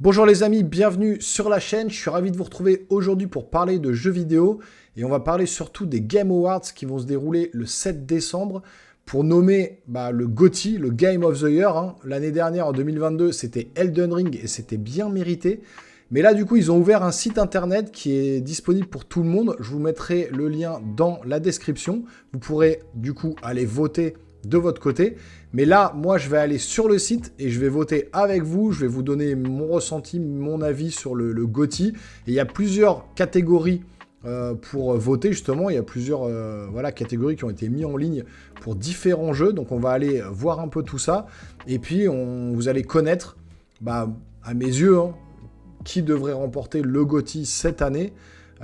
Bonjour les amis, bienvenue sur la chaîne. Je suis ravi de vous retrouver aujourd'hui pour parler de jeux vidéo. Et on va parler surtout des Game Awards qui vont se dérouler le 7 décembre pour nommer le GOTY, le Game of the Year. L'année dernière, en 2022, c'était Elden Ring et c'était bien mérité. Mais là, du coup, ils ont ouvert un site internet qui est disponible pour tout le monde. Je vous mettrai le lien dans la description. Vous pourrez, du coup, aller voter de votre côté. Mais là, moi, je vais aller sur le site et je vais voter avec vous. Je vais vous donner mon ressenti, mon avis sur le GOTY. Et il y a plusieurs catégories pour voter, justement. Il y a plusieurs catégories qui ont été mises en ligne pour différents jeux. Donc, on va aller voir un peu tout ça. Et puis, vous allez connaître, à mes yeux, qui devrait remporter le GOTY cette année.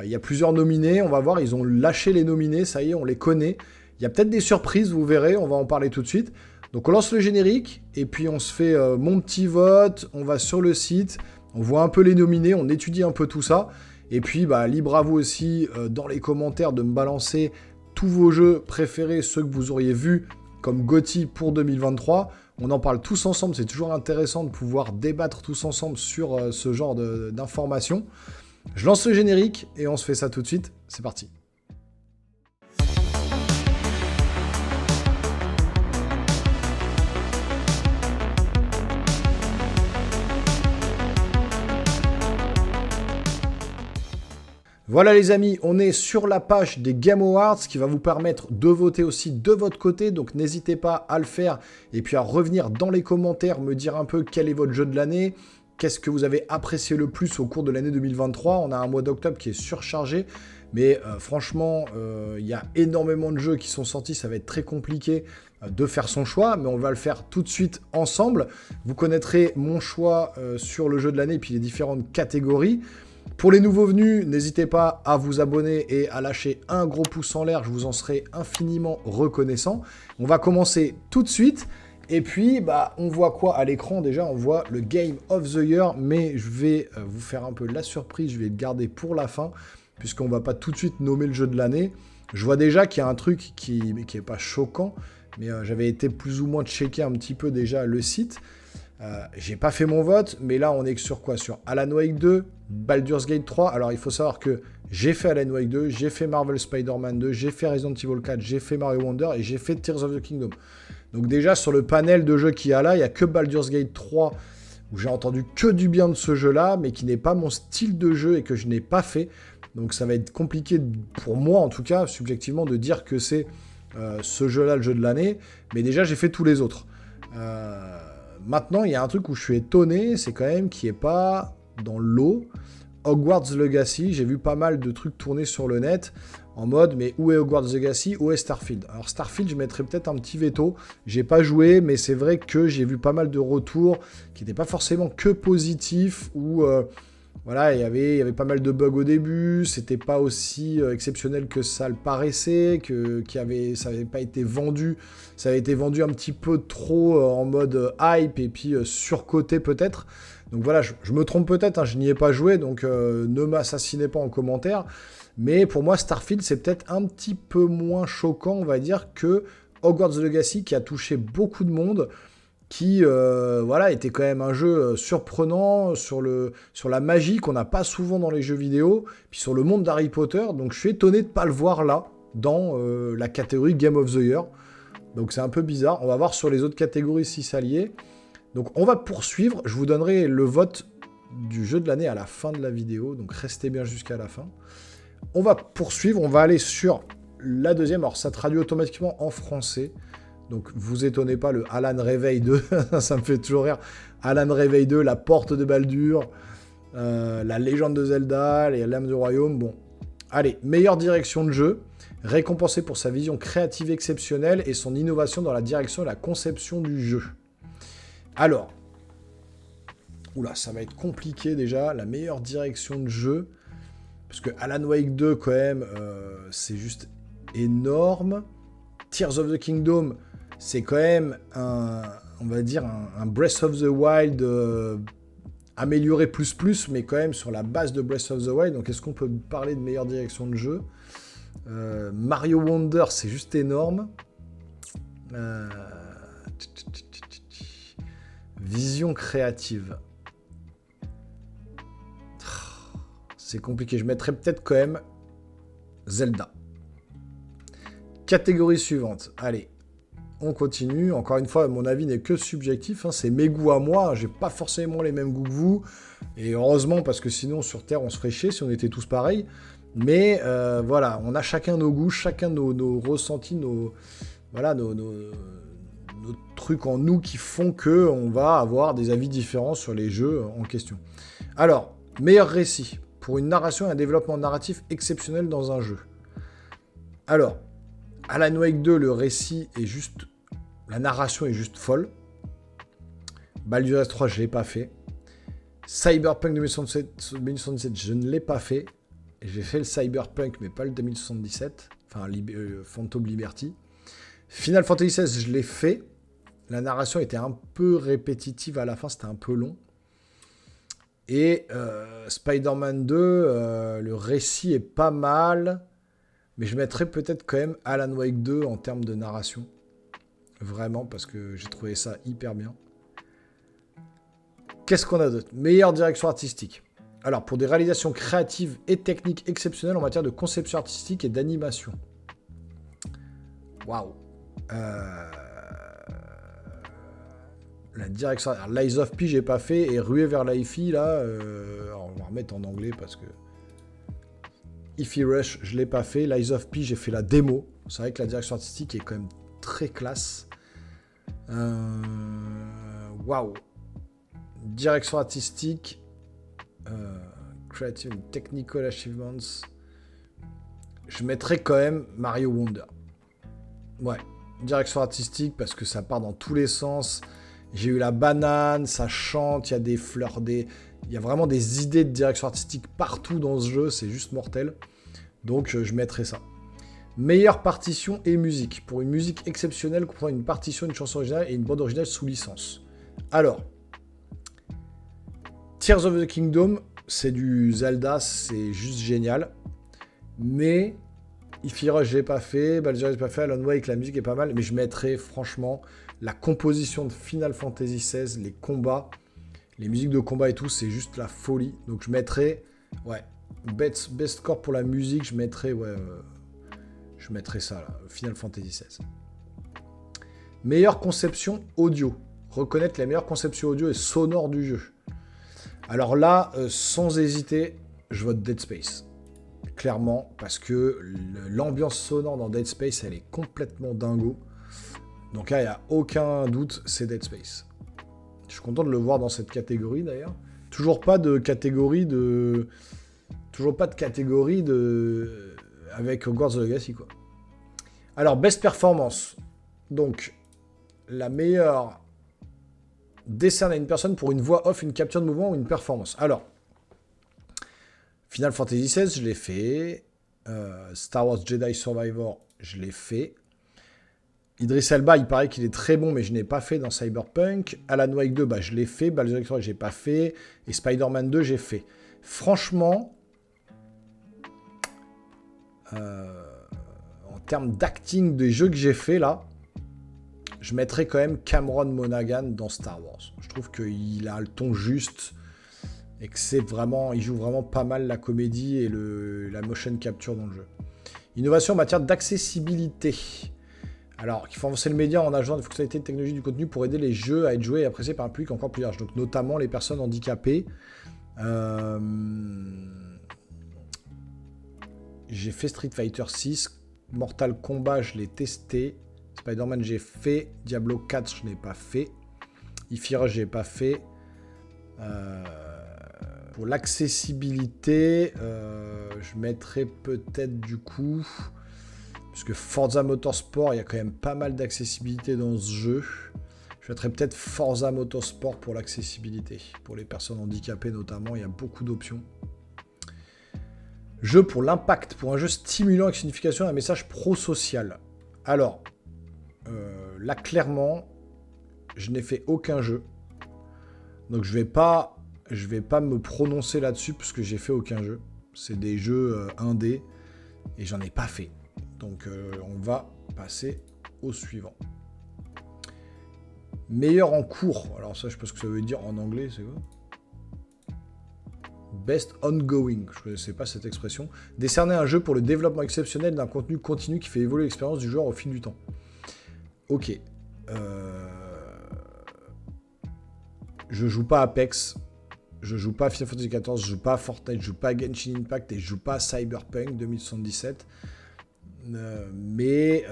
Il y a plusieurs nominés. On va voir, ils ont lâché les nominés. Ça y est, on les connaît. Il y a peut-être des surprises, vous verrez. On va en parler tout de suite. Donc on lance le générique et puis on se fait mon petit vote, on va sur le site, on voit un peu les nominés, on étudie un peu tout ça. Et puis libre à vous aussi dans les commentaires de me balancer tous vos jeux préférés, ceux que vous auriez vus comme GOTY pour 2023. On en parle tous ensemble, c'est toujours intéressant de pouvoir débattre tous ensemble sur ce genre d'informations. Je lance le générique et on se fait ça tout de suite, c'est parti. Voilà les amis, on est sur la page des Game Awards qui va vous permettre de voter aussi de votre côté, donc n'hésitez pas à le faire et puis à revenir dans les commentaires, me dire un peu quel est votre jeu de l'année, qu'est-ce que vous avez apprécié le plus au cours de l'année 2023. On a un mois d'octobre qui est surchargé, mais franchement, il y a énormément de jeux qui sont sortis, ça va être très compliqué de faire son choix, mais on va le faire tout de suite ensemble. Vous connaîtrez mon choix sur le jeu de l'année et puis les différentes catégories. Pour les nouveaux venus, n'hésitez pas à vous abonner et à lâcher un gros pouce en l'air, je vous en serai infiniment reconnaissant. On va commencer tout de suite, et puis on voit quoi à l'écran? Déjà, on voit le Game of the Year, mais je vais vous faire un peu la surprise, je vais le garder pour la fin, puisqu'on ne va pas tout de suite nommer le jeu de l'année. Je vois déjà qu'il y a un truc qui est pas choquant, mais j'avais été plus ou moins checker un petit peu déjà le site. J'ai pas fait mon vote, mais là on est sur quoi? Sur Alan Wake 2, Baldur's Gate 3. Alors il faut savoir que j'ai fait Alan Wake 2, j'ai fait Marvel Spider-Man 2, j'ai fait Resident Evil 4, j'ai fait Mario Wonder et j'ai fait Tears of the Kingdom. Donc déjà sur le panel de jeux qu'il y a là, il n'y a que Baldur's Gate 3 où j'ai entendu que du bien de ce jeu-là, mais qui n'est pas mon style de jeu et que je n'ai pas fait. Donc ça va être compliqué pour moi en tout cas, subjectivement, de dire que c'est ce jeu-là le jeu de l'année. Mais déjà j'ai fait tous les autres. Maintenant, il y a un truc où je suis étonné, c'est quand même qu'il n'y ait pas dans l'eau Hogwarts Legacy. J'ai vu pas mal de trucs tourner sur le net en mode, mais où est Hogwarts Legacy, où est Starfield? Alors Starfield, je mettrais peut-être un petit veto. J'ai pas joué, mais c'est vrai que j'ai vu pas mal de retours qui n'étaient pas forcément que positifs, où il y avait pas mal de bugs au début, c'était pas aussi exceptionnel que ça le paraissait, ça avait pas été vendu, ça avait été vendu un petit peu trop en mode hype et puis surcoté peut-être. Donc voilà, je me trompe peut-être, je n'y ai pas joué, donc ne m'assassinez pas en commentaire. Mais pour moi, Starfield, c'est peut-être un petit peu moins choquant, on va dire, que Hogwarts Legacy, qui a touché beaucoup de monde, qui était quand même un jeu surprenant sur la magie qu'on n'a pas souvent dans les jeux vidéo, puis sur le monde d'Harry Potter. Donc je suis étonné de ne pas le voir là, dans la catégorie Game of the Year. Donc c'est un peu bizarre. On va voir sur les autres catégories si ça y est. Donc on va poursuivre. Je vous donnerai le vote du jeu de l'année à la fin de la vidéo. Donc restez bien jusqu'à la fin. On va poursuivre. On va aller sur la deuxième. Alors ça traduit automatiquement en français. Donc, vous étonnez pas, le Alan Réveil 2, ça me fait toujours rire. Alan Réveil 2, la porte de Baldur, la légende de Zelda, les lames du royaume. Bon, allez, meilleure direction de jeu, récompensé pour sa vision créative exceptionnelle et son innovation dans la direction et la conception du jeu. Alors, ça va être compliqué déjà, la meilleure direction de jeu, parce que Alan Wake 2, quand même, c'est juste énorme. Tears of the Kingdom, c'est quand même un Breath of the Wild amélioré plus, mais quand même sur la base de Breath of the Wild. Donc est-ce qu'on peut parler de meilleure direction de jeu? Mario Wonder, c'est juste énorme. Vision créative. C'est compliqué. Je mettrais peut-être quand même Zelda. Catégorie suivante. Allez, on continue. Encore une fois, mon avis n'est que subjectif. Hein. C'est mes goûts à moi. J'ai pas forcément les mêmes goûts que vous. Et heureusement, parce que sinon, sur Terre, on se ferait chier si on était tous pareils. Mais voilà, on a chacun nos goûts, chacun nos ressentis, nos trucs en nous qui font qu'on va avoir des avis différents sur les jeux en question. Alors, meilleur récit. Pour une narration et un développement narratif exceptionnel dans un jeu. Alors, Alan Wake 2, le récit est juste... La narration est juste folle. Baldur's Gate 3, je ne l'ai pas fait. Cyberpunk 2077, je ne l'ai pas fait. J'ai fait le Cyberpunk, mais pas le 2077. Enfin, Phantom Liberty. Final Fantasy XVI, je l'ai fait. La narration était un peu répétitive à la fin, c'était un peu long. Et Spider-Man 2, le récit est pas mal. Mais je mettrais peut-être quand même Alan Wake 2 en termes de narration. Vraiment, parce que j'ai trouvé ça hyper bien. Qu'est-ce qu'on a d'autre? Meilleure direction artistique. Alors, pour des réalisations créatives et techniques exceptionnelles en matière de conception artistique et d'animation. Waouh. La direction... Alors, Lies of P, j'ai pas fait. Et Ruée vers Life, là... Alors, on va remettre en anglais parce que... Ify Rush, je l'ai pas fait. Lies of P, j'ai fait la démo. C'est vrai que la direction artistique est quand même très classe. Waouh. Direction artistique. Creative and Technical Achievements. Je mettrais quand même Mario Wonder. Ouais. Direction artistique parce que ça part dans tous les sens. J'ai eu la banane, ça chante, il y a des fleurs, il y a vraiment des idées de direction artistique partout dans ce jeu, c'est juste mortel. Donc je mettrai ça. Meilleure partition et musique. Pour une musique exceptionnelle comprenant une partition, une chanson originale et une bande originale sous licence. Alors, Tears of the Kingdom, c'est du Zelda, c'est juste génial. Mais Ify Rush, j'ai pas fait, Baldur's Gate, j'ai pas fait, Alan Wake, la musique est pas mal, mais je mettrais franchement la composition de Final Fantasy XVI, les combats, les musiques de combat et tout, c'est juste la folie. Donc je mettrais, ouais, best score pour la musique, je mettrais ça là, Final Fantasy XVI. Meilleure conception audio. Reconnaître la meilleure conception audio et sonore du jeu. Alors là, sans hésiter, je vote Dead Space. Clairement, parce que l'ambiance sonore dans Dead Space, elle est complètement dingo. Donc là, il n'y a aucun doute, c'est Dead Space. Je suis content de le voir dans cette catégorie, d'ailleurs. Toujours pas de catégorie avec Hogwarts Legacy, quoi. Alors, Best Performance. Donc, la meilleure décerne à une personne pour une voix off, une capture de mouvement ou une performance. Alors, Final Fantasy XVI, je l'ai fait. Star Wars Jedi Survivor, je l'ai fait. Idris Elba, il paraît qu'il est très bon, mais je n'ai pas fait dans Cyberpunk. Alan Wake 2, je l'ai fait. Baldur's Gate 3, j'ai pas fait. Et Spider-Man 2, j'ai fait. Franchement, en termes d'acting des jeux que j'ai fait là, je mettrais quand même Cameron Monaghan dans Star Wars. Je trouve qu'il a le ton juste et que il joue vraiment pas mal la comédie et la motion capture dans le jeu. Innovation en matière d'accessibilité. Alors, qu'il faut avancer le média en ajoutant des fonctionnalités de technologie du contenu pour aider les jeux à être joués et appréciés par un public encore plus large. Donc, notamment les personnes handicapées. J'ai fait Street Fighter 6. Mortal Kombat, je l'ai testé. Spider-Man, j'ai fait. Diablo 4, je n'ai pas fait. Ify Rush, je n'ai pas fait. Pour l'accessibilité, je mettrais peut-être du coup... Parce que Forza Motorsport, il y a quand même pas mal d'accessibilité dans ce jeu. Je mettrais peut-être Forza Motorsport pour l'accessibilité. Pour les personnes handicapées notamment, il y a beaucoup d'options. Jeu pour l'impact. Pour un jeu stimulant avec signification et un message pro-social. Alors, là clairement, je n'ai fait aucun jeu. Donc je vais pas me prononcer là-dessus parce que j'ai fait aucun jeu. C'est des jeux indés et j'en ai pas fait. Donc on va passer au suivant. Meilleur en cours. Alors ça, je sais pas ce que ça veut dire en anglais, c'est quoi? Best Ongoing, je ne connaissais pas cette expression. Décerner un jeu pour le développement exceptionnel d'un contenu continu qui fait évoluer l'expérience du joueur au fil du temps. Ok. Je joue pas à Apex, je joue pas à Final Fantasy XIV, je joue pas à Fortnite, je joue pas à Genshin Impact et je joue pas à Cyberpunk 2077. Mais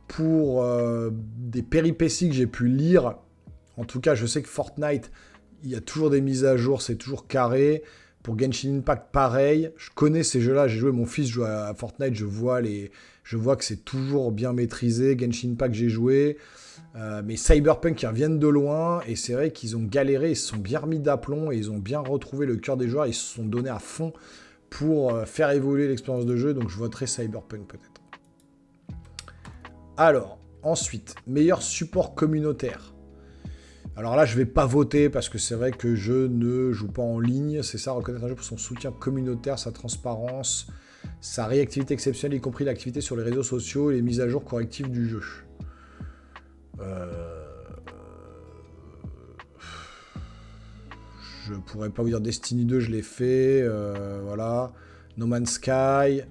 pour des péripéties que j'ai pu lire, en tout cas je sais que Fortnite, il y a toujours des mises à jour, c'est toujours carré. Pour Genshin Impact, pareil. Je connais ces jeux-là, j'ai joué, mon fils joue à Fortnite, je vois que c'est toujours bien maîtrisé. Genshin Impact, j'ai joué. Mais Cyberpunk, ils reviennent de loin, et c'est vrai qu'ils ont galéré, ils se sont bien remis d'aplomb, et ils ont bien retrouvé le cœur des joueurs, ils se sont donnés à fond pour faire évoluer l'expérience de jeu, donc je voterai Cyberpunk peut-être. Alors, ensuite, meilleur support communautaire. Alors là, je vais pas voter parce que c'est vrai que je ne joue pas en ligne. C'est ça, reconnaître un jeu pour son soutien communautaire, sa transparence, sa réactivité exceptionnelle, y compris l'activité sur les réseaux sociaux et les mises à jour correctives du jeu. Je pourrais pas vous dire Destiny 2, je l'ai fait. Voilà. No Man's Sky.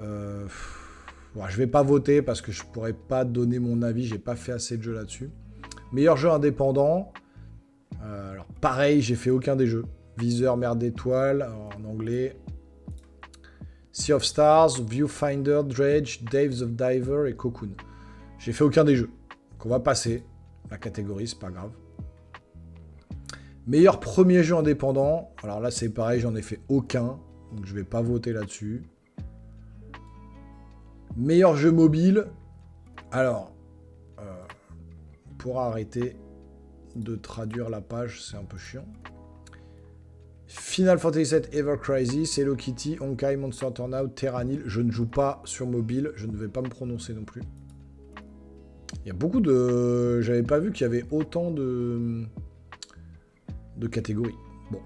Bon, je vais pas voter parce que je pourrais pas donner mon avis. J'ai pas fait assez de jeux là-dessus. Meilleur jeu indépendant. Alors pareil, j'ai fait aucun des jeux. Viseur, Mer d'étoiles en anglais. Sea of Stars, Viewfinder, Dredge, Daves of Diver et Cocoon. J'ai fait aucun des jeux. Donc on va passer la catégorie, c'est pas grave. Meilleur premier jeu indépendant. Alors là c'est pareil, j'en ai fait aucun. Donc je vais pas voter là-dessus. Meilleur jeu mobile. Alors, pour arrêter de traduire la page, c'est un peu chiant. Final Fantasy VII Ever Crisis, Hello Kitty, Honkai, Monster Turnout, Terranil. Je ne joue pas sur mobile, je ne vais pas me prononcer non plus. Il y a beaucoup de... J'avais pas vu qu'il y avait autant de catégories. Bon.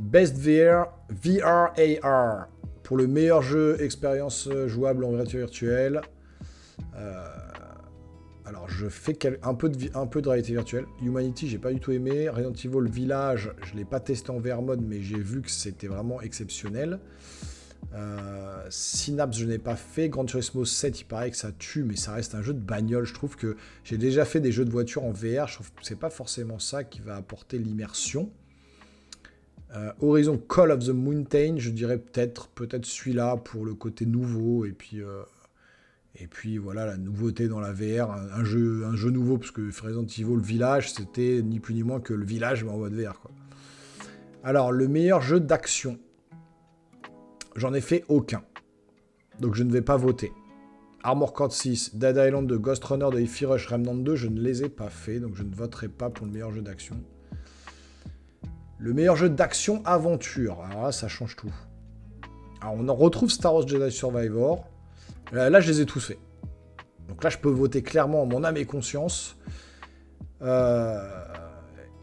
Best VR AR. Pour le meilleur jeu expérience jouable en réalité virtuelle. Alors, je fais un peu de réalité virtuelle. Humanity, j'ai pas du tout aimé. Resident Evil Village, je l'ai pas testé en VR mode, mais j'ai vu que c'était vraiment exceptionnel. Synapse, je n'ai pas fait. Gran Turismo 7, il paraît que ça tue, mais ça reste un jeu de bagnole. Je trouve que j'ai déjà fait des jeux de voiture en VR. Je trouve que c'est pas forcément ça qui va apporter l'immersion. Horizon Call of the Mountain, je dirais peut-être celui-là pour le côté nouveau, et puis voilà, la nouveauté dans la VR, un jeu nouveau, parce que Resident Evil Village, c'était ni plus ni moins que le Village, mais en mode VR, quoi. Alors, le meilleur jeu d'action. J'en ai fait aucun. Donc je ne vais pas voter. Armored Core 6, Dead Island 2, Ghost Runner de Hi-Fi Rush, Remnant 2, je ne les ai pas fait, donc je ne voterai pas pour le meilleur jeu d'action. Le meilleur jeu d'action-aventure. Alors là, ça change tout. Alors, on en retrouve Star Wars Jedi Survivor. Là, je les ai tous faits. Donc là, je peux voter clairement en mon âme et conscience. Et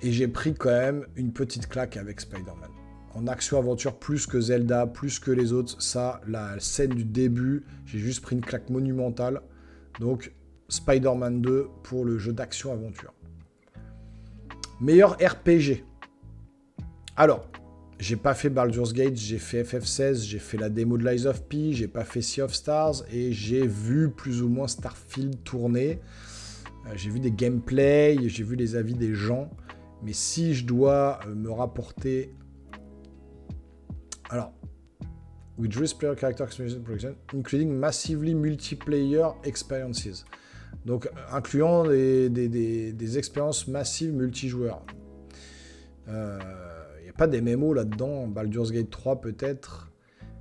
j'ai pris quand même une petite claque avec Spider-Man. En action-aventure, plus que Zelda, plus que les autres. Ça, la scène du début, j'ai juste pris une claque monumentale. Donc, Spider-Man 2 pour le jeu d'action-aventure. Meilleur RPG. Alors, j'ai pas fait Baldur's Gate, j'ai fait FF16, j'ai fait la démo de Lies of P, j'ai pas fait Sea of Stars, et j'ai vu plus ou moins Starfield tourner. J'ai vu des gameplays, j'ai vu les avis des gens. Mais si je dois me rapporter... Alors, with risk player character experience production, including massively multiplayer experiences. Donc, incluant des expériences massives multijoueurs. Pas des MMO là-dedans, Baldur's Gate 3 peut-être.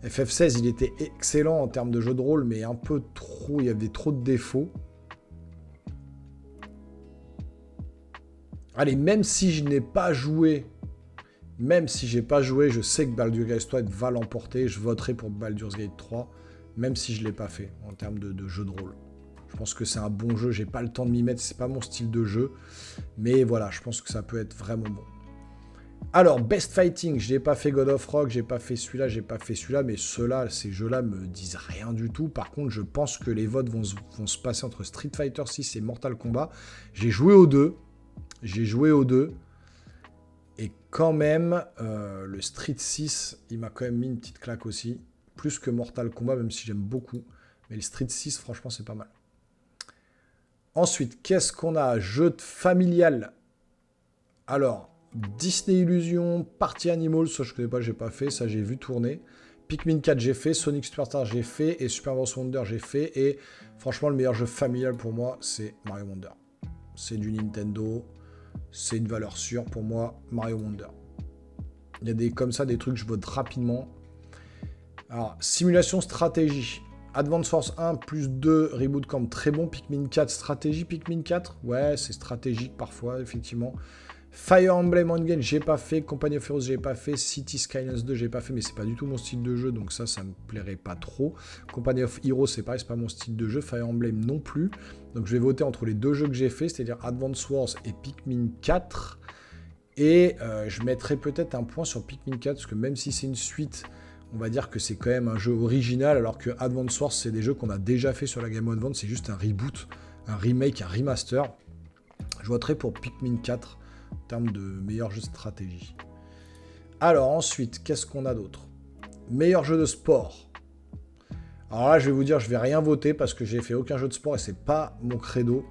FF16, il était excellent en termes de jeu de rôle, mais un peu trop, il y avait trop de défauts. Allez, même si je n'ai pas joué, je sais que Baldur's Gate 3 va l'emporter, je voterai pour Baldur's Gate 3, même si je ne l'ai pas fait en termes de jeu de rôle. Je pense que c'est un bon jeu, j'ai pas le temps de m'y mettre, c'est pas mon style de jeu, mais voilà, je pense que ça peut être vraiment bon. Alors, Best Fighting, je n'ai pas fait God of Rock, j'ai pas fait celui-là, mais ces jeux-là me disent rien du tout. Par contre, je pense que les votes vont se passer entre Street Fighter 6 et Mortal Kombat. J'ai joué aux deux. Et quand même, le Street 6, il m'a quand même mis une petite claque aussi. Plus que Mortal Kombat, même si j'aime beaucoup. Mais le Street 6, franchement, c'est pas mal. Ensuite, qu'est-ce qu'on a? Jeu familial. Alors, Disney Illusion, Party Animals, ça je connais pas, j'ai pas fait, ça j'ai vu tourner. Pikmin 4 j'ai fait, Sonic Superstar j'ai fait, et Super Mario Wonder j'ai fait, et franchement le meilleur jeu familial pour moi c'est Mario Wonder. C'est du Nintendo, c'est une valeur sûre pour moi, Mario Wonder. Il y a des comme ça des trucs que je vote rapidement. Alors, simulation stratégie. Advance Force 1 plus 2 Reboot Camp, très bon. Pikmin 4, stratégie Pikmin 4. Ouais, c'est stratégique parfois, effectivement. Fire Emblem Engage, j'ai pas fait. Company of Heroes, j'ai pas fait. City Skylines 2, j'ai pas fait, mais c'est pas du tout mon style de jeu, donc ça me plairait pas trop. Company of Heroes, c'est pareil, c'est pas mon style de jeu. Fire Emblem non plus. Donc je vais voter entre les deux jeux que j'ai fait, c'est-à-dire Advance Wars et Pikmin 4. Et je mettrai peut-être un point sur Pikmin 4, parce que même si c'est une suite, on va dire que c'est quand même un jeu original, alors que Advance Wars, c'est des jeux qu'on a déjà fait sur la Game Boy Advance, c'est juste un reboot, un remake, un remaster. Je voterai pour Pikmin 4 en termes de meilleur jeu de stratégie. Alors ensuite, qu'est-ce qu'on a d'autre? Meilleur jeu de sport. Alors là, je vais vous dire, je vais rien voter parce que j'ai fait aucun jeu de sport et c'est pas mon credo,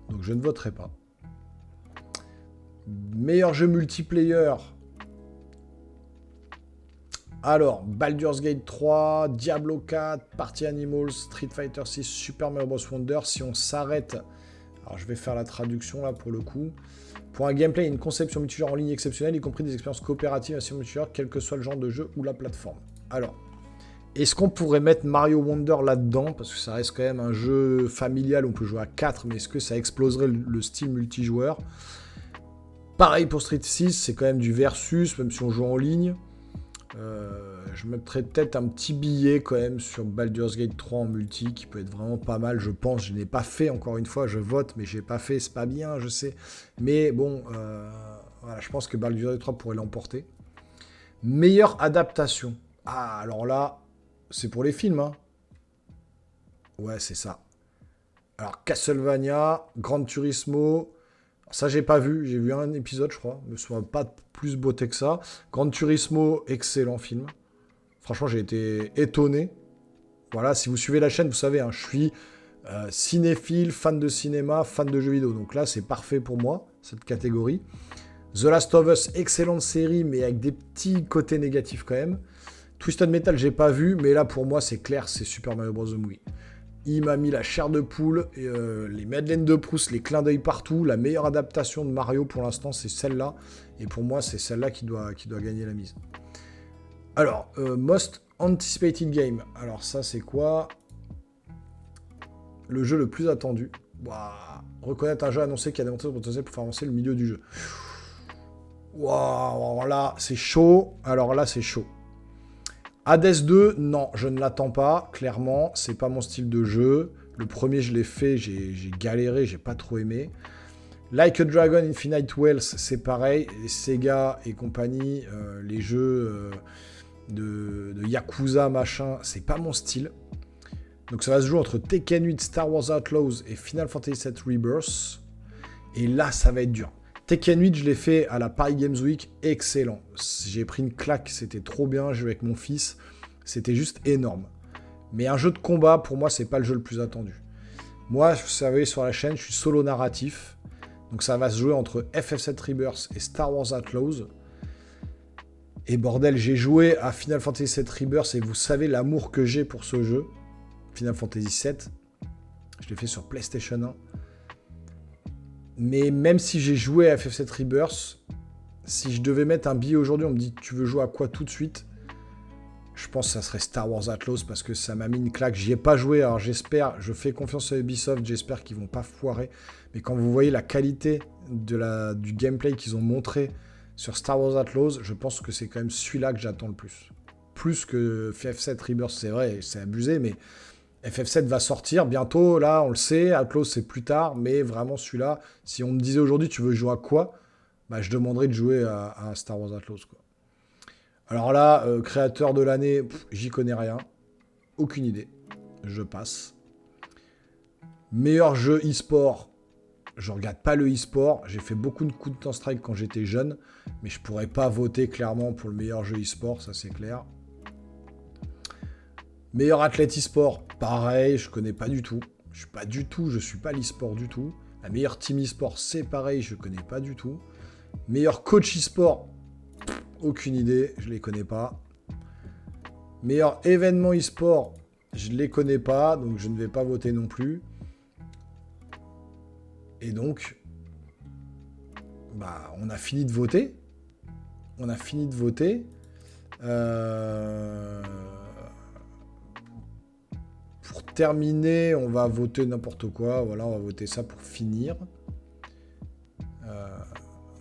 donc je ne voterai pas. Meilleur jeu multiplayer. Alors, Baldur's Gate 3, Diablo 4, Party Animals, Street Fighter 6, Super Mario Bros. Wonder. Si on s'arrête, alors je vais faire la traduction là pour le coup. Pour un gameplay et une conception multijoueur en ligne exceptionnelle, y compris des expériences coopératives et multijoueur, quel que soit le genre de jeu ou la plateforme. Alors, est-ce qu'on pourrait mettre Mario Wonder là-dedans? Parce que ça reste quand même un jeu familial, on peut jouer à 4, mais est-ce que ça exploserait le style multijoueur? Pareil pour Street 6, c'est quand même du versus, même si on joue en ligne. Je mettrais peut-être un petit billet quand même sur Baldur's Gate 3 en multi qui peut être vraiment pas mal, je pense. Je n'ai pas fait, encore une fois, je vote, mais j'ai pas fait, c'est pas bien, je sais. Mais bon, voilà, je pense que Baldur's Gate 3 pourrait l'emporter. Meilleure adaptation. Ah, alors là, c'est pour les films, hein. Ouais, c'est ça. Alors, Castlevania, Gran Turismo. Ça, j'ai pas vu. J'ai vu un épisode, je crois. Ne soit pas plus beauté que ça. Gran Turismo, excellent film. Franchement, j'ai été étonné. Voilà, si vous suivez la chaîne, vous savez, hein, je suis cinéphile, fan de cinéma, fan de jeux vidéo. Donc là, c'est parfait pour moi, cette catégorie. The Last of Us, excellente série, mais avec des petits côtés négatifs quand même. Twisted Metal, j'ai pas vu, mais là, pour moi, c'est clair, c'est Super Mario Bros. The Movie. Il m'a mis la chair de poule, les madeleines de Proust, les clins d'œil partout. La meilleure adaptation de Mario pour l'instant, c'est celle-là. Et pour moi, c'est celle-là qui doit gagner la mise. Alors, Most Anticipated Game. Alors ça, c'est quoi? Le jeu le plus attendu. Ouah. Reconnaître un jeu annoncé qui a démontré son potentiel pour faire avancer le milieu du jeu. Waouh, alors là, c'est chaud. Alors là, c'est chaud. Hades 2, non, je ne l'attends pas, clairement. C'est pas mon style de jeu. Le premier, je l'ai fait, j'ai galéré, j'ai pas trop aimé. Like a Dragon Infinite Wells, c'est pareil. Les Sega et compagnie, les jeux de Yakuza, machin, c'est pas mon style. Donc ça va se jouer entre Tekken 8, Star Wars Outlaws et Final Fantasy VII Rebirth. Et là, ça va être dur. Tekken 8, je l'ai fait à la Paris Games Week, excellent. J'ai pris une claque, c'était trop bien, j'ai joué avec mon fils, c'était juste énorme. Mais un jeu de combat, pour moi, c'est pas le jeu le plus attendu. Moi, vous savez, sur la chaîne, je suis solo narratif. Donc ça va se jouer entre FF7 Rebirth et Star Wars Outlaws. Et bordel, j'ai joué à Final Fantasy VII Rebirth et vous savez l'amour que j'ai pour ce jeu. Final Fantasy VII. Je l'ai fait sur PlayStation 1. Mais même si j'ai joué à FF7 Rebirth, si je devais mettre un billet aujourd'hui, on me dit tu veux jouer à quoi tout de suite? Je pense que ça serait Star Wars Outlaws parce que ça m'a mis une claque. J'y ai pas joué, alors j'espère, je fais confiance à Ubisoft, j'espère qu'ils vont pas foirer. Mais quand vous voyez la qualité du gameplay qu'ils ont montré sur Star Wars Outlaws, je pense que c'est quand même celui-là que j'attends le plus. Plus que FF7 Rebirth, c'est vrai, c'est abusé, mais FF7 va sortir bientôt, là, on le sait. Outlaws, c'est plus tard, mais vraiment celui-là, si on me disait aujourd'hui, tu veux jouer à quoi? Bah, je demanderais de jouer à Star Wars Outlaws, quoi. Alors là, créateur de l'année, j'y connais rien. Aucune idée. Je passe. Meilleur jeu e-sport, Je regarde pas le e-sport. J'ai fait beaucoup de Counter-Strike quand j'étais jeune, mais je pourrais pas voter clairement pour le meilleur jeu e-sport, ça c'est clair. Meilleur athlète e-sport, pareil, je connais pas du tout. Je suis pas l'e-sport du tout. La meilleure team e-sport, c'est pareil, je connais pas du tout. Meilleur coach e-sport, aucune idée, je les connais pas. Meilleur événement e-sport, je les connais pas, donc je ne vais pas voter non plus. Et donc, bah, on a fini de voter. Pour terminer, on va voter n'importe quoi. Voilà, on va voter ça pour finir.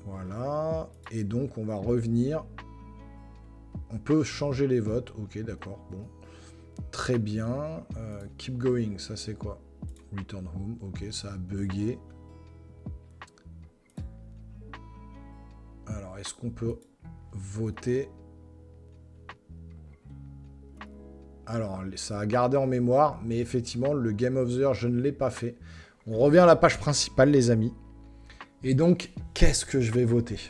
Voilà. Et donc, on va revenir. On peut changer les votes. Ok, d'accord. Bon. Très bien. Keep going. Ça, c'est quoi? Return home. Ok, ça a bugué. Alors, est-ce qu'on peut voter? Alors, ça a gardé en mémoire, mais effectivement, le Game of the Year, je ne l'ai pas fait. On revient à la page principale, les amis. Et donc, qu'est-ce que je vais voter?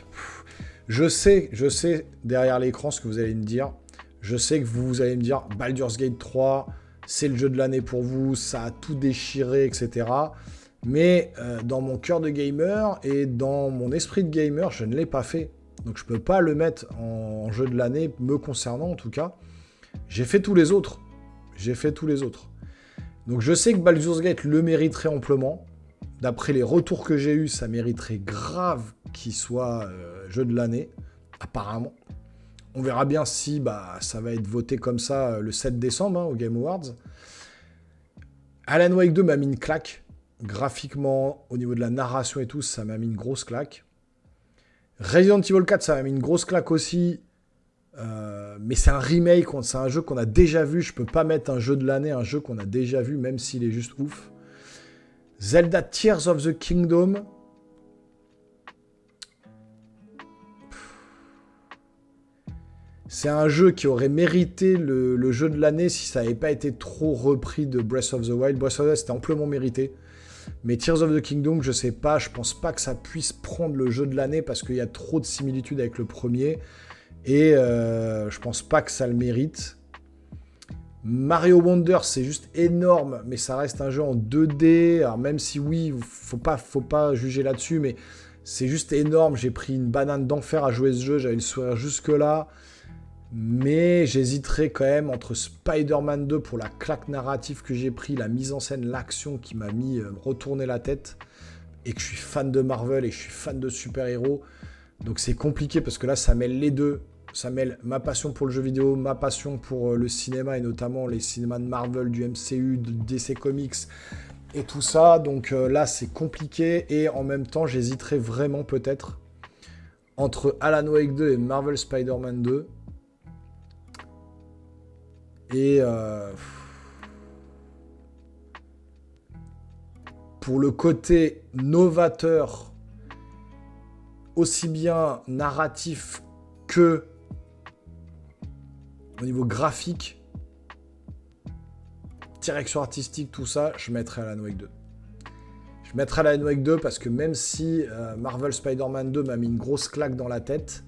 Je sais, derrière l'écran, ce que vous allez me dire. Je sais que vous allez me dire, Baldur's Gate 3, c'est le jeu de l'année pour vous, ça a tout déchiré, etc. Mais dans mon cœur de gamer et dans mon esprit de gamer, je ne l'ai pas fait. Donc, je ne peux pas le mettre en jeu de l'année, me concernant en tout cas. J'ai fait tous les autres. Donc je sais que Baldur's Gate le mériterait amplement. D'après les retours que j'ai eus, ça mériterait grave qu'il soit jeu de l'année, apparemment. On verra bien si ça va être voté comme ça le 7 décembre au Game Awards. Alan Wake 2 m'a mis une claque. Graphiquement, au niveau de la narration et tout, ça m'a mis une grosse claque. Resident Evil 4, ça m'a mis une grosse claque aussi. Mais c'est un remake, c'est un jeu qu'on a déjà vu. Je peux pas mettre un jeu de l'année, un jeu qu'on a déjà vu, même s'il est juste ouf. Zelda Tears of the Kingdom. C'est un jeu qui aurait mérité le jeu de l'année si ça n'avait pas été trop repris de Breath of the Wild. Breath of the Wild, c'était amplement mérité. Mais Tears of the Kingdom, je sais pas, je pense pas que ça puisse prendre le jeu de l'année parce qu'il y a trop de similitudes avec le premier. Et je pense pas que ça le mérite. Mario Wonder, c'est juste énorme, mais ça reste un jeu en 2D. Alors même si oui, faut pas juger là-dessus, mais c'est juste énorme. J'ai pris une banane d'enfer à jouer ce jeu, j'avais le sourire jusque-là. Mais j'hésiterais quand même entre Spider-Man 2 pour la claque narrative que j'ai pris, la mise en scène, l'action qui m'a mis retourner la tête, et que je suis fan de Marvel et je suis fan de super-héros. Donc c'est compliqué parce que là, ça mêle les deux. Ça mêle ma passion pour le jeu vidéo, ma passion pour le cinéma et notamment les cinémas de Marvel, du MCU, de DC Comics et tout ça. Donc là, c'est compliqué et en même temps, j'hésiterais vraiment peut-être entre Alan Wake 2 et Marvel Spider-Man 2. Et pour le côté novateur, aussi bien narratif que au niveau graphique, direction artistique, tout ça, je mettrais Alan Wake 2. Je mettrais Alan Wake 2 parce que même si Marvel Spider-Man 2 m'a mis une grosse claque dans la tête,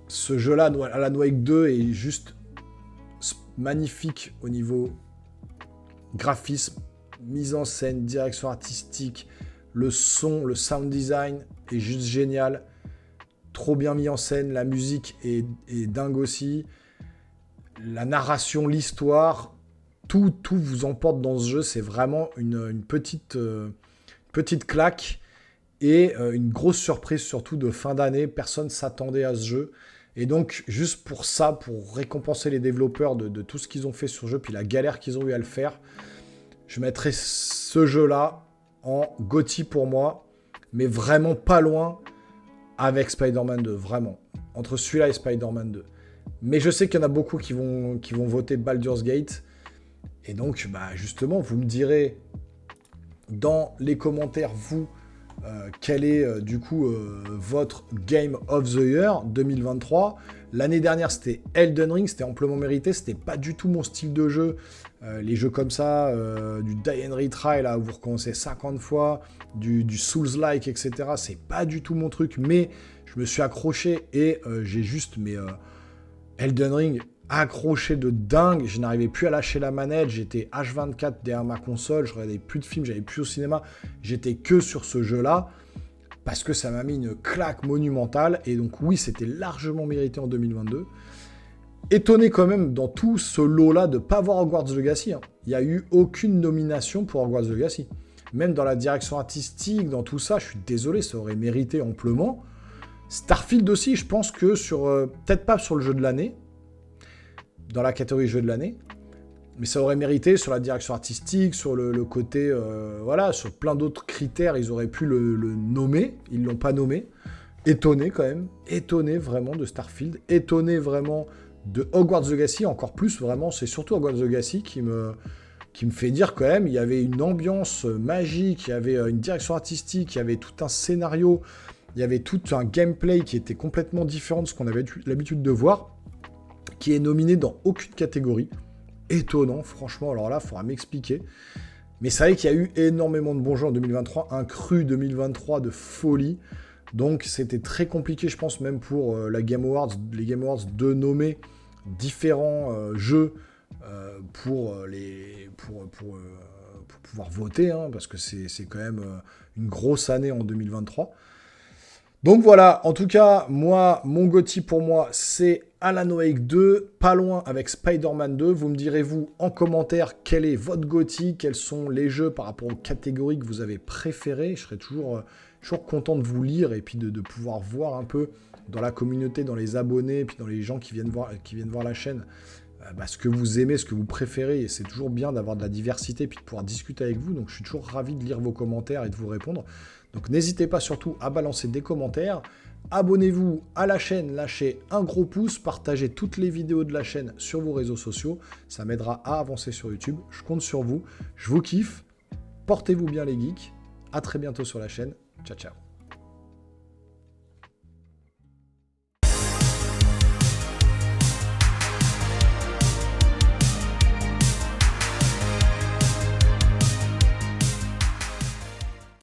ce jeu-là, Alan Wake 2, est juste magnifique au niveau graphisme, mise en scène, direction artistique, le son, le sound design est juste génial. Trop bien mis en scène, la musique est dingue aussi. La narration, l'histoire, tout vous emporte dans ce jeu. C'est vraiment une petite claque et une grosse surprise surtout de fin d'année. Personne ne s'attendait à ce jeu. Et donc, juste pour ça, pour récompenser les développeurs de tout ce qu'ils ont fait sur le jeu, puis la galère qu'ils ont eu à le faire, je mettrais ce jeu-là en GOTY pour moi, mais vraiment pas loin avec Spider-Man 2, vraiment. Entre celui-là et Spider-Man 2. Mais je sais qu'il y en a beaucoup qui vont voter Baldur's Gate. Et donc, justement, vous me direz dans les commentaires, vous, quel est du coup votre Game of the Year 2023. L'année dernière, c'était Elden Ring, c'était amplement mérité, c'était pas du tout mon style de jeu. Les jeux comme ça, du Die and Retry, là, où vous recommencez 50 fois, du Souls-like, etc., c'est pas du tout mon truc, mais je me suis accroché et j'ai juste, Elden Ring, accroché de dingue, je n'arrivais plus à lâcher la manette, j'étais H24 derrière ma console, je regardais plus de films, j'allais plus au cinéma, j'étais que sur ce jeu-là, parce que ça m'a mis une claque monumentale, et donc oui, c'était largement mérité en 2022. Étonné quand même dans tout ce lot-là de ne pas voir Hogwarts Legacy. Hein. Il n'y a eu aucune nomination pour Hogwarts Legacy. Même dans la direction artistique, dans tout ça, je suis désolé, ça aurait mérité amplement. Starfield aussi, je pense que sur... peut-être pas sur le jeu de l'année, dans la catégorie jeu de l'année, mais ça aurait mérité sur la direction artistique, sur le côté... voilà, sur plein d'autres critères, ils auraient pu le nommer. Ils ne l'ont pas nommé. Étonné quand même. Étonné vraiment de Starfield. Étonné vraiment... de Hogwarts Legacy, encore plus, vraiment, c'est surtout Hogwarts Legacy qui me fait dire quand même, il y avait une ambiance magique, il y avait une direction artistique, il y avait tout un scénario, il y avait tout un gameplay qui était complètement différent de ce qu'on avait l'habitude de voir, qui est nominé dans aucune catégorie. Étonnant, franchement, alors là, il faudra m'expliquer. Mais c'est vrai qu'il y a eu énormément de bons jeux en 2023, un cru 2023 de folie. Donc c'était très compliqué, je pense, même pour les Game Awards, de nommer différents jeux pour pouvoir voter, hein, parce que c'est quand même une grosse année en 2023. Donc voilà, en tout cas, moi, mon GOTY pour moi, c'est Alan Wake 2, pas loin avec Spider-Man 2. Vous me direz, vous, en commentaire, quel est votre GOTY, quels sont les jeux par rapport aux catégories que vous avez préférées. Je serai toujours content de vous lire et puis de pouvoir voir un peu dans la communauté, dans les abonnés, et puis dans les gens qui viennent voir la chaîne, ce que vous aimez, ce que vous préférez. Et c'est toujours bien d'avoir de la diversité et puis de pouvoir discuter avec vous. Donc je suis toujours ravi de lire vos commentaires et de vous répondre. Donc n'hésitez pas surtout à balancer des commentaires. Abonnez-vous à la chaîne, lâchez un gros pouce, partagez toutes les vidéos de la chaîne sur vos réseaux sociaux. Ça m'aidera à avancer sur YouTube. Je compte sur vous. Je vous kiffe. Portez-vous bien les geeks. À très bientôt sur la chaîne. Ciao, ciao.